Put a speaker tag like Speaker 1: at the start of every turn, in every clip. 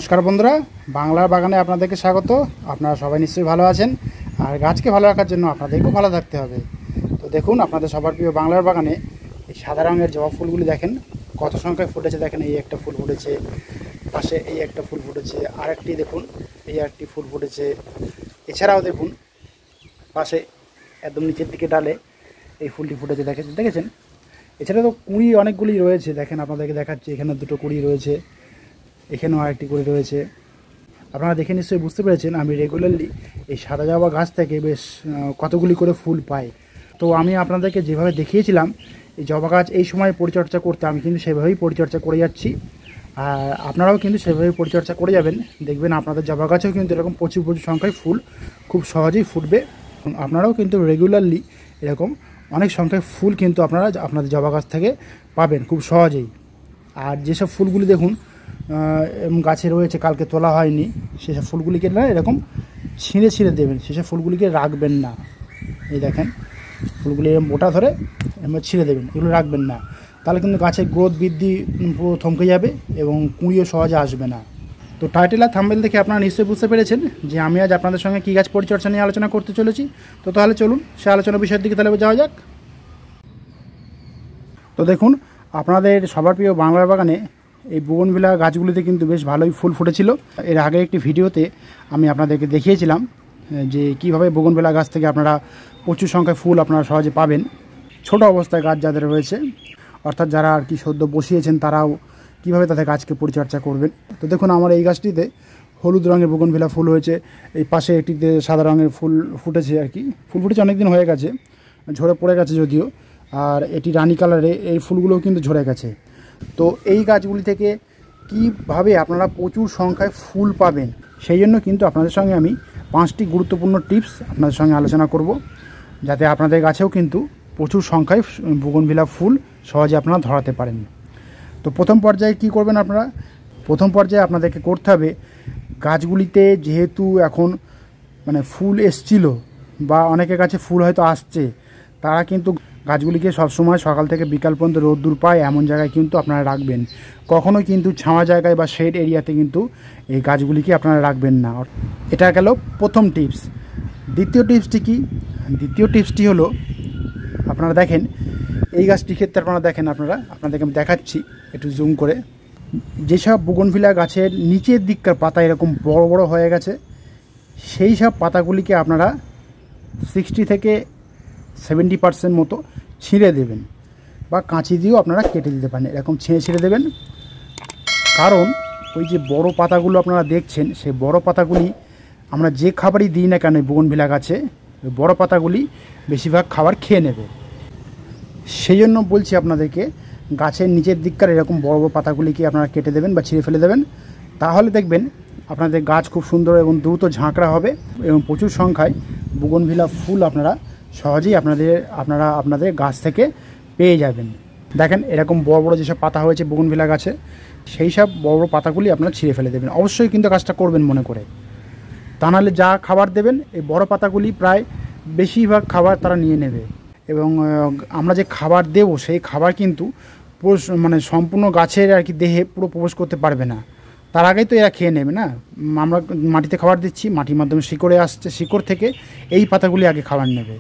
Speaker 1: নমস্কার বন্ধুরা, বাংলার বাগানে আপনাদেরকে স্বাগত। আপনারা সবাই নিশ্চয়ই ভালো আছেন, আর গাছকে ভালো রাখার জন্য আপনাদেরকেও ভালো থাকতে হবে। তো দেখুন, আপনাদের সবার প্রিয় বাংলার বাগানে এই সাদা রঙের জবা ফুলগুলি দেখেন কত সংখ্যায় ফুটেছে। দেখেন, এই একটা ফুল ফুটেছে, পাশে এই একটা ফুল ফুটেছে, আরেকটি দেখুন এই একটি ফুল ফুটেছে। এছাড়াও দেখুন পাশে একদম নিচের দিকে ডালে এই ফুলটি ফুটেছে, দেখেছেন। এছাড়া তো কুঁড়ি অনেকগুলি রয়েছে, দেখেন আপনাদেরকে দেখাচ্ছি। এখানে দুটো কুঁড়ি রয়েছে, এখানেও আরেকটি কুঁড়ি রয়েছে। আপনারা দেখে নিশ্চয়ই বুঝতে পেরেছেন আমি রেগুলারলি এই সাদা জবা গাছ থেকে বেশ কতগুলি করে ফুল পাই। তো আমি আপনাদেরকে যেভাবে দেখিয়েছিলাম এই জবা গাছ এই সময় পরিচর্যা করতে, আমি কিন্তু সেভাবেই পরিচর্যা করে যাচ্ছি। আর আপনারাও কিন্তু সেভাবেই পরিচর্যা করে যাবেন, দেখবেন আপনাদের জবা গাছেও কিন্তু এরকম প্রচুর সংখ্যায় ফুল খুব সহজেই ফুটবে। আপনারাও কিন্তু রেগুলারলি এরকম অনেক সংখ্যায় ফুল কিন্তু আপনারা আপনাদের জবা গাছ থেকে পাবেন খুব সহজেই। আর যেসব ফুলগুলি দেখুন গাছে রয়েছে, কালকে তোলা হয়নি, সেসব ফুলগুলিকে না এরকম ছিঁড়ে দেবেন, সেসব ফুলগুলিকে রাখবেন না। এই দেখেন, ফুলগুলি এরকম মোটা ধরে এরকম ছিঁড়ে দেবেন, এগুলো রাখবেন না। তাহলে কিন্তু গাছের গ্রোথ বৃদ্ধি পুরো থমকে যাবে এবং কুঁড়িও সহজে আসবে না। তো টাইটেল আর থাম্বনেল দেখে আপনারা নিশ্চয়ই বুঝতে পেরেছেন যে আমি আজ আপনাদের সঙ্গে কী গাছ পরিচর্যা নিয়ে আলোচনা করতে চলেছি। তো তাহলে চলুন সে আলোচনা বিষয়ের দিকে তাহলে যাওয়া যাক। তো দেখুন, আপনাদের সবার প্রিয় বাংলার বাগানে এই বোগনভিলা গাছগুলিতে কিন্তু বেশ ভালোই ফুল ফুটেছিল। এর আগে একটি ভিডিওতে আমি আপনাদেরকে দেখিয়েছিলাম যে কীভাবে বোগনভিলা গাছ থেকে আপনারা প্রচুর সংখ্যায় ফুল আপনারা সহজে পাবেন। ছোট অবস্থায় গাছ যাদের রয়েছে, অর্থাৎ যারা আর কি সদ্য বসিয়েছেন, তারাও কীভাবে তাদের গাছকে পরিচর্যা করবেন। তো দেখুন, আমার এই গাছটিতে হলুদ রঙের বোগনভিলা ফুল হয়েছে, এই পাশে একটিতে সাদা রঙের ফুল ফুটেছে। আর কি ফুল ফুটেছে অনেক দিন হয়ে গেছে, ঝরে পড়ে গেছে যদিও। আর এটি রানী কালারে, এই ফুলগুলোও কিন্তু ঝরে গেছে। তো এই গাছগুলি থেকে কীভাবে আপনারা প্রচুর সংখ্যায় ফুল পাবেন, সেই জন্য কিন্তু আপনাদের সঙ্গে আমি 5টি গুরুত্বপূর্ণ টিপস আপনাদের সঙ্গে আলোচনা করব, যাতে আপনাদের গাছেও কিন্তু প্রচুর সংখ্যায় বোগনভিলা ফুল সহজে আপনারা ধরাতে পারেন। তো প্রথম পর্যায়ে কি করবেন আপনারা? প্রথম পর্যায়ে আপনাদেরকে করতে হবে, গাছগুলিতে যেহেতু এখন মানে ফুল এসছিল বা অনেকের কাছে ফুল হয়তো আসছে, তারা কিন্তু গাছগুলিকে সবসময় সকাল থেকে বিকাল পর্যন্ত রোদ্দুর পায় এমন জায়গায় কিন্তু আপনারা রাখবেন। কখনোই কিন্তু ছাওয়া জায়গায় বা শেড এরিয়াতে কিন্তু এই গাছগুলিকে আপনারা রাখবেন না। এটা গেল প্রথম টিপস। দ্বিতীয় টিপসটি কি? দ্বিতীয় টিপসটি হলো, আপনারা দেখেন এই গাছটির ক্ষেত্রে আপনারা দেখেন, আপনাদেরকে আমি দেখাচ্ছি একটু জুম করে। যেসব বোগনভিলা গাছের নিচের দিককার পাতা এরকম বড় বড় হয়ে গেছে, সেই সব পাতাগুলিকে আপনারা 60 থেকে 70% মতো ছিঁড়ে দেবেন, বা কাঁচি দিয়েও আপনারা কেটে দিতে পারেন। এরকম ছিঁড়ে দেবেন, কারণ ওই যে বড় পাতাগুলো আপনারা দেখছেন, সেই বড় পাতাগুলি আমরা যে খাবারই দিই না কেন বোগনভিলা গাছে, ওই বড় পাতাগুলি বেশিরভাগ খাবার খেয়ে নেবে। সেই জন্য বলছি আপনাদেরকে, গাছের নিচের দিককার এরকম বড় বড় পাতাগুলিকে আপনারা কেটে দেবেন বা ছিঁড়ে ফেলে দেবেন। তাহলে দেখবেন আপনাদের গাছ খুব সুন্দর এবং দ্রুত ঝাঁকড়া হবে এবং প্রচুর সংখ্যায় বোগনভিলা ফুল আপনারা সহজেই আপনাদের গাছ থেকে পেয়ে যাবেন। দেখেন, এরকম বড় বড় যেসব পাতা হয়েছে বোগনভিলা গাছে, সেই সব বড় বড় পাতাগুলি আপনারা ছিঁড়ে ফেলে দেবেন। অবশ্যই কিন্তু কাজটা করবেন মনে করে, তা নাহলে যা খাবার দেবেন এই বড় পাতাগুলি প্রায় বেশিরভাগ খাবার তারা নিয়ে নেবে, এবং আমরা যে খাবার দেব সেই খাবার কিন্তু মানে সম্পূর্ণ গাছের আর কি দেহে পুরো প্রবেশ করতে পারবে না। তার আগেই তো এরা খেয়ে নেবে না। আমরা মাটিতে খাবার দিচ্ছি, মাটির মাধ্যমে শিকড়ে আসছে, শিকড় থেকে এই পাতাগুলি আগে খাবার নেবে,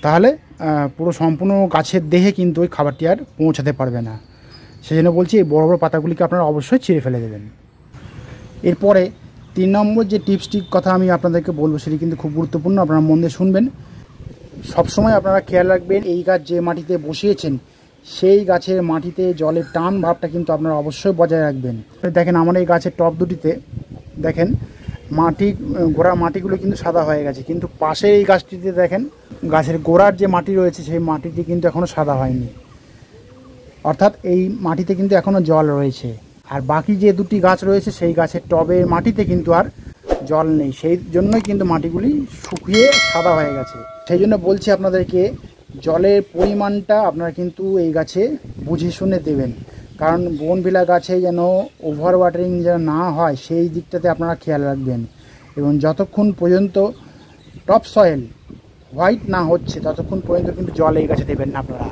Speaker 1: তাহলে পুরো সম্পূর্ণ গাছের দেহে কিন্তু ওই খাবারটি আর পৌঁছাতে পারবে না। সেই জন্য বলছি, এই বড় বড় পাতাগুলিকে আপনারা অবশ্যই ছিঁড়ে ফেলে দেবেন। এরপরে 3 নম্বর যে টিপসটির কথা আমি আপনাদেরকে বলবো, সেটি কিন্তু খুব গুরুত্বপূর্ণ, আপনারা মন দিয়ে শুনবেন। সবসময় আপনারা খেয়াল রাখবেন, এই গাছ যে মাটিতে বসিয়েছেন সেই গাছের মাটিতে জলের টান ভাবটা কিন্তু আপনারা অবশ্যই বজায় রাখবেন। দেখেন, আমার এই গাছের টব দুটিতে দেখেন গোড়ার মাটিগুলো কিন্তু সাদা হয়ে গেছে, কিন্তু পাশের এই গাছটিতে দেখেন গাছের গোড়ার যে মাটি রয়েছে সেই মাটিটি কিন্তু এখনও সাদা হয়নি, অর্থাৎ এই মাটিতে কিন্তু এখনও জল রয়েছে। আর বাকি যে দুটি গাছ রয়েছে সেই গাছের টবের মাটিতে কিন্তু আর জল নেই, সেই জন্যই কিন্তু মাটিগুলি শুকিয়ে সাদা হয়ে গেছে। সেই জন্য বলছি আপনাদেরকে, জলের পরিমাণটা আপনারা কিন্তু এই গাছে বুঝে শুনে দেবেন, কারণ বোগনভিলা গাছে যেন ওভার ওয়াটারিং যেন না হয় সেই দিকটাতে আপনারা খেয়াল রাখবেন। এবং যতক্ষণ পর্যন্ত টপ সয়েল হোয়াইট না হচ্ছে ততক্ষণ পর্যন্ত কিন্তু জল এই গাছে দেবেন না আপনারা।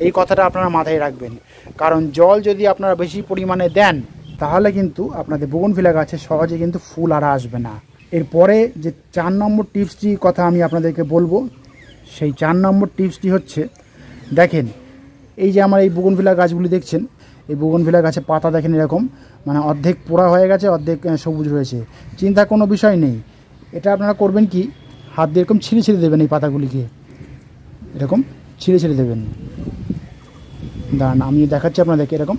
Speaker 1: এই কথাটা আপনারা মাথায় রাখবেন, কারণ জল যদি আপনারা বেশি পরিমাণে দেন তাহলে কিন্তু আপনাদের বোগনভিলা গাছে সহজে কিন্তু ফুল আর আসবে না। এরপরে যে 4 নম্বর টিপসটির কথা আমি আপনাদেরকে বলবো, সেই 4 নম্বর টিপসটি হচ্ছে, দেখেন এই যে আমার এই বোগনভিলা গাছগুলি দেখছেন, এই বোগনভিলা গাছে পাতা দেখেন এরকম মানে অর্ধেক পোড়া হয়ে গেছে, অর্ধেক সবুজ রয়েছে। চিন্তা কোনো বিষয় নেই, এটা আপনারা করবেন কি, হাত দিয়ে এরকম ছিঁড়ে ছিঁড়ে দেবেন, এই পাতাগুলিকে এরকম ছিঁড়ে ছিঁড়ে দেবেন। দাঁড়ান আমি দেখাচ্ছি আপনাদেরকে, এরকম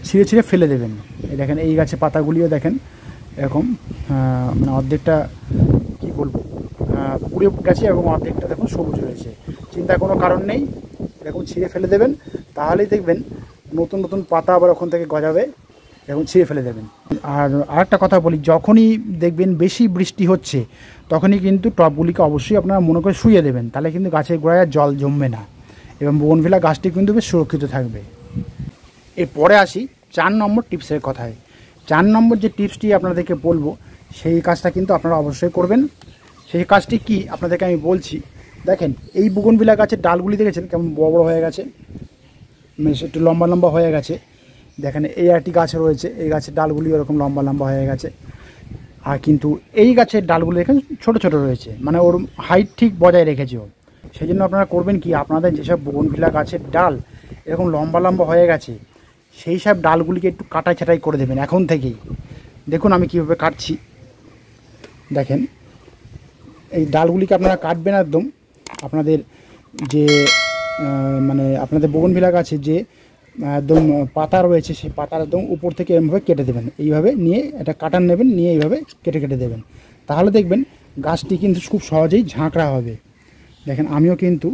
Speaker 1: ছিঁড়ে ছিঁড়ে ফেলে দেবেন। এই দেখেন এই গাছে পাতাগুলিও দেখেন এরকম মানে অর্ধেকটা কী বলবো পুড়ে গেছে এবং অর্ধেকটা দেখুন সবুজ রয়েছে। চিন্তার কোনো কারণ নেই, এরকম ছিঁড়ে ফেলে দেবেন, তাহলেই দেখবেন নতুন নতুন পাতা আবার ওখান থেকে গজাবে, এরকম ছিঁড়ে ফেলে দেবেন। আর আরেকটা কথা বলি, যখনই দেখবেন বেশি বৃষ্টি হচ্ছে তখনই কিন্তু টবগুলিকে অবশ্যই আপনারা মনে করে শুইয়ে দেবেন, তাহলে কিন্তু গাছের গোড়ায় জল জমবে না এবং বোগনভিলা গাছটি কিন্তু বেশ সুরক্ষিত থাকবে। এরপরে আসি 4 নম্বর টিপসের কথায়। 4 নম্বর যে টিপসটি আপনাদেরকে বলবো, সেই কাজটা কিন্তু আপনারা অবশ্যই করবেন। সেই কাজটি কি আপনাদেরকে আমি বলছি, দেখেন এই বোগনভিলা গাছের ডালগুলি দেখেছেন কেমন বড় বড় হয়ে গেছে, বেশ একটু লম্বা লম্বা হয়ে গেছে। দেখেন এই একটি গাছ রয়েছে, এই গাছের ডালগুলি এরকম লম্বা লম্বা হয়ে গেছে, আর কিন্তু এই গাছের ডালগুলি এখানে ছোট ছোট রয়েছে, মানে ওর হাইট ঠিক বজায় রেখেছে ও। সেই জন্য আপনারা করবেন কি, আপনাদের যেসব বোগনভিলা গাছের ডাল এরকম লম্বা লম্বা হয়ে গেছে, সেই সব ডালগুলিকে একটু কাটাই ছাঁটাই করে দেবেন এখন থেকেই। দেখুন আমি কীভাবে কাটছি, দেখেন এই ডালগুলিকে আপনারা কাটবেন একদম আপনাদের যে মানে আপনাদের বোগনভিলা গাছে যে একদম পাতা রয়েছে, সেই পাতার একদম উপর থেকে এরমভাবে কেটে দেবেন, এইভাবে নিয়ে এটা কাটার নেবেন, নিয়ে এইভাবে কেটে কেটে দেবেন, তাহলে দেখবেন গাছটি কিন্তু খুব সহজেই ঝাঁকড়া হবে। দেখেন আমিও কিন্তু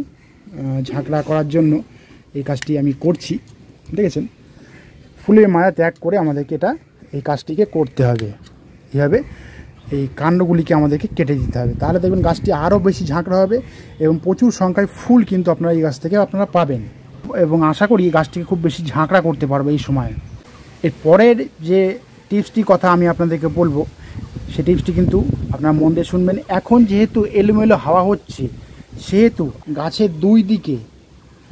Speaker 1: ঝাঁকড়া করার জন্য এই কাজটি আমি করছি, দেখেছেন ফুলের মায়া ত্যাগ করে আমাদেরকে এই কাজটিকে করতে হবে। এইভাবে এই কাণ্ডগুলিকে আমাদেরকে কেটে দিতে হবে, তাহলে দেখবেন গাছটি আরও বেশি ঝাঁকড়া হবে এবং প্রচুর সংখ্যায় ফুল কিন্তু আপনারা এই গাছ থেকে আপনারা পাবেন, এবং আশা করি এই গাছটিকে খুব বেশি ঝাঁকড়া করতে পারবে এই সময়। এর পরের যে টিপসটি কথা আমি আপনাদেরকে বলবো, সেই টিপসটি কিন্তু আপনারা মন দিয়ে শুনবেন। এখন যেহেতু এলোমেলো হাওয়া হচ্ছে, সেহেতু গাছের দুই দিকে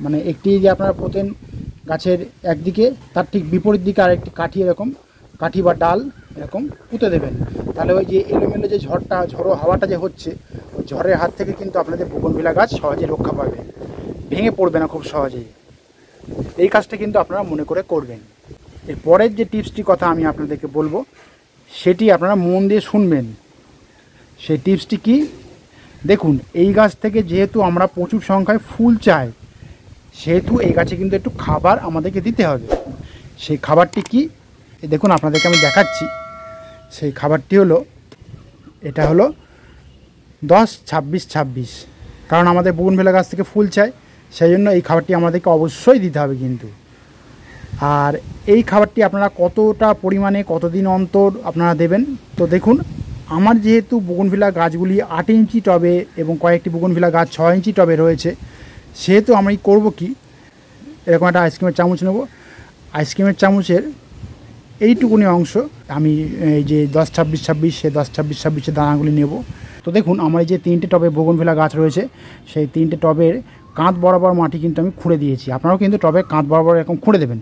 Speaker 1: মানে একটি যে আপনারা পোতেন গাছের একদিকে, তার ঠিক বিপরীত দিকে আরেকটি কাঠি এরকম কাঠি বা ডাল এরকম পুঁতে দেবেন, তাহলে ওই যে এলোমেলো যে ঝড়ো হাওয়াটা যে হচ্ছে, ওই ঝড়ের হাত থেকে কিন্তু আপনাদের বোগনভিলা গাছ সহজে রক্ষা পাবে, ভেঙে পড়বে না খুব সহজেই। এই কাজটা কিন্তু আপনারা মনে করে করবেন। এর পরের যে টিপসটি কথা আমি আপনাদেরকে বলবো, সেটি আপনারা মন দিয়ে শুনবেন। সেই টিপসটি কি, দেখুন এই গাছ থেকে যেহেতু আমরা প্রচুর সংখ্যায় ফুল চাই, সেহেতু এই গাছে কিন্তু একটু খাবার আমাদেরকে দিতে হবে। সেই খাবারটি কি, দেখুন আপনাদেরকে আমি দেখাচ্ছি। সেই খাবারটি হলো, এটা হলো 10-26-26, কারণ আমাদের বোগনভিলা গাছ থেকে ফুল চাই, সেই জন্য এই খাবারটি আমাদেরকে অবশ্যই দিতে হবে কিন্তু। আর এই খাবারটি আপনারা কতটা পরিমাণে কতদিন অন্তর আপনারা দেবেন, তো দেখুন আমার যেহেতু বোগনভিলা গাছগুলি 8 ইঞ্চি টবে এবং কয়েকটি বোগনভিলা গাছ 6 ইঞ্চি টবে রয়েছে, সেহেতু আমি করব কি, এরকম একটা আইসক্রিমের চামচ নেব, আইসক্রিমের চামচের এইটুকুনি অংশ আমি এই যে 10-26-26 সে 10-26-26 দানাগুলি নেব। তো দেখুন আমার এই যে 3টে টবে বোগনভিলা গাছ রয়েছে, সেই 3টে টবের কাঁধ বরাবর মাটি কিন্তু আমি খুঁড়ে দিয়েছি। আপনারাও কিন্তু টবে কাঁধ বরাবর এরকম খুঁড়ে দেবেন।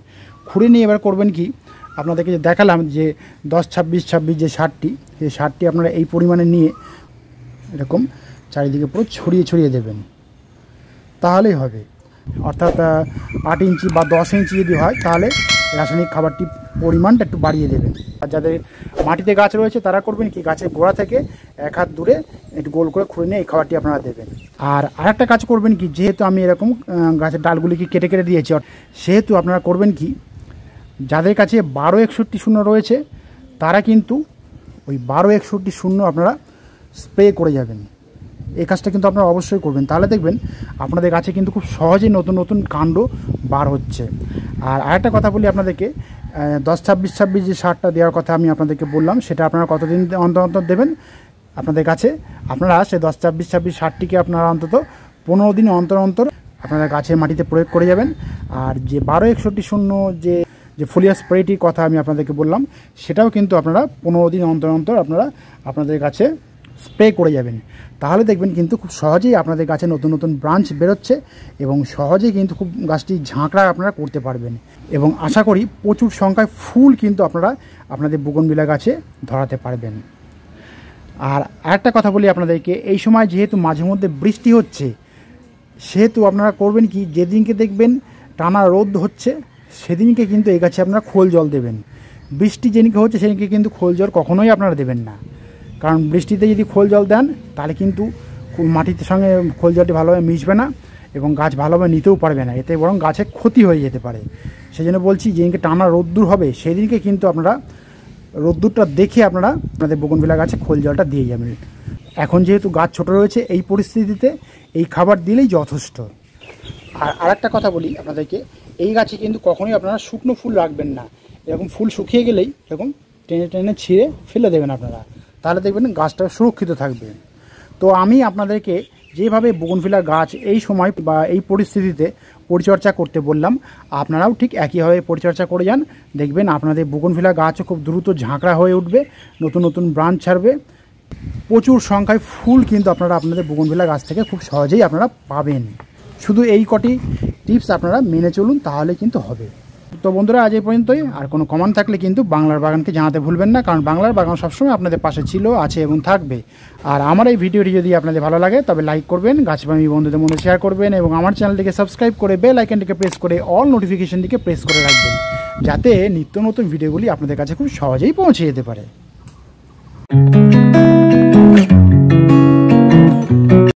Speaker 1: খুঁড়ে নিয়ে এবার করবেন কি, আপনাদেরকে যে দেখালাম যে 10-26-26 যে সারটি, সেই সারটি আপনারা এই পরিমাণে নিয়ে এরকম চারিদিকে পুরো ছড়িয়ে ছড়িয়ে দেবেন, তাহলেই হবে। অর্থাৎ 8 ইঞ্চি বা 10 ইঞ্চি যদি হয়, তাহলে রাসায়নিক খাবারটি পরিমাণটা একটু বাড়িয়ে দেবেন। আর যাদের মাটিতে গাছ রয়েছে তারা করবেন কি, গাছের গোড়া থেকে 1 হাত দূরে একটু গোল করে খুঁড়ে নিয়ে এই খাবারটি আপনারা দেবেন। আর আরেকটা কাজ করবেন কি, যেহেতু আমি এরকম গাছের ডালগুলিকে কেটে কেটে দিয়েছি, সেহেতু আপনারা করবেন কি, যাদের কাছে 12-61-0 রয়েছে তারা কিন্তু ওই 12-61-0 আপনারা স্প্রে করে যাবেন। এই কাজটা কিন্তু আপনারা অবশ্যই করবেন, তাহলে দেখবেন আপনাদের গাছে কিন্তু খুব সহজেই নতুন নতুন কাণ্ড বার হচ্ছে। আর আরেকটা কথা বলি আপনাদেরকে, 10-26-26 যে সারটা দেওয়ার কথা আমি আপনাদেরকে বললাম, সেটা আপনারা কতদিন অন্তর অন্তর দেবেন আপনাদের গাছে, আপনারা সেই 10-26-26 সারটিকে আপনারা অন্তত 15 দিন অন্তর অন্তর আপনারা গাছের মাটিতে প্রয়োগ করে যাবেন। আর যে 12-61-0 যে ফোলিয়ার স্প্রেটির কথা আমি আপনাদেরকে বললাম, সেটাও কিন্তু আপনারা 15 দিন অন্তর অন্তর আপনারা আপনাদের গাছে স্প্রে করে যাবেন, তাহলে দেখবেন কিন্তু খুব সহজেই আপনাদের গাছে নতুন নতুন ব্রাঞ্চ বেরোচ্ছে এবং সহজেই কিন্তু খুব গাছটি ঝাঁকড়া আপনারা করতে পারবেন এবং আশা করি প্রচুর সংখ্যায় ফুল কিন্তু আপনারা আপনাদের বুগনভিলা গাছে ধরাতে পারবেন। আর আরেকটা কথা বলি আপনাদেরকে, এই সময় যেহেতু মাঝে মধ্যে বৃষ্টি হচ্ছে, সেহেতু আপনারা করবেন কি, যেদিনকে দেখবেন টানা রোদ হচ্ছে সেদিনকে কিন্তু এই গাছে আপনারা খোল জল দেবেন। বৃষ্টি যেদিনকে হচ্ছে সেদিনকে কিন্তু খোল জল কখনোই আপনারা দেবেন না, কারণ বৃষ্টিতে যদি খোল জল দেন তাহলে কিন্তু মাটির সঙ্গে খোল জলটি ভালোভাবে মিশবে না এবং গাছ ভালোভাবে নিতেও পারবে না, এতে বরং গাছের ক্ষতি হয়ে যেতে পারে। সেই জন্য বলছি, যেদিনকে টানা রোদ্দুর হবে সেদিনকে কিন্তু আপনারা রোদ্দুরটা দেখে আপনারা আপনাদের বোগনভিলা গাছে খোল জলটা দিয়ে যাবেন। এখন যেহেতু গাছ ছোট রয়েছে, এই পরিস্থিতিতে এই খাবার দিলেই যথেষ্ট। আর আরেকটা কথা বলি আপনাদেরকে, এই গাছে কিন্তু কখনোই আপনারা শুকনো ফুল রাখবেন না। এরকম ফুল শুকিয়ে গেলেই এরকম টেনে টেনে ছিঁড়ে ফেলে দেবেন আপনারা, তাহলে দেখবেন গাছটা সুরক্ষিত থাকবে। তো আমি আপনাদেরকে যেভাবে বোগনভিলা গাছ এই সময় বা এই পরিস্থিতিতে পরিচর্যা করতে বললাম, আপনারাও ঠিক একইভাবে পরিচর্যা করে যান, দেখবেন আপনাদের বোগনভিলা গাছও খুব দ্রুত ঝাঁকড়া হয়ে উঠবে, নতুন নতুন ব্রাঞ্চ ছাড়বে, প্রচুর সংখ্যায় ফুল কিন্তু আপনারা আপনাদের বোগনভিলা গাছ থেকে খুব সহজেই আপনারা পাবেন। শুধু এই কটি টিপস আপনারা মেনে চলুন, তাহলে কিন্তু হবে। তো বন্ধুরা, আজ এই পর্যন্তই। আর কোনো কমেন্ট থাকলে কিন্তু বাংলার বাগানকে জানাতে ভুলবেন না, কারণ বাংলার বাগান সবসময় আপনাদের পাশে ছিল, আছে এবং থাকবে। আর আমার এই ভিডিওটি যদি আপনাদের ভালো লাগে তবে লাইক করবেন, গাছপ্রেমী বন্ধুদের মধ্যে শেয়ার করবেন এবং আমার চ্যানেলটিকে সাবস্ক্রাইব করে বেল আইকনটিকে প্রেস করে অল নোটিফিকেশনটিকে প্রেস করে রাখবেন, যাতে নিত্য নতুন ভিডিওগুলি আপনাদের কাছে খুব সহজেই পৌঁছে যেতে পারে।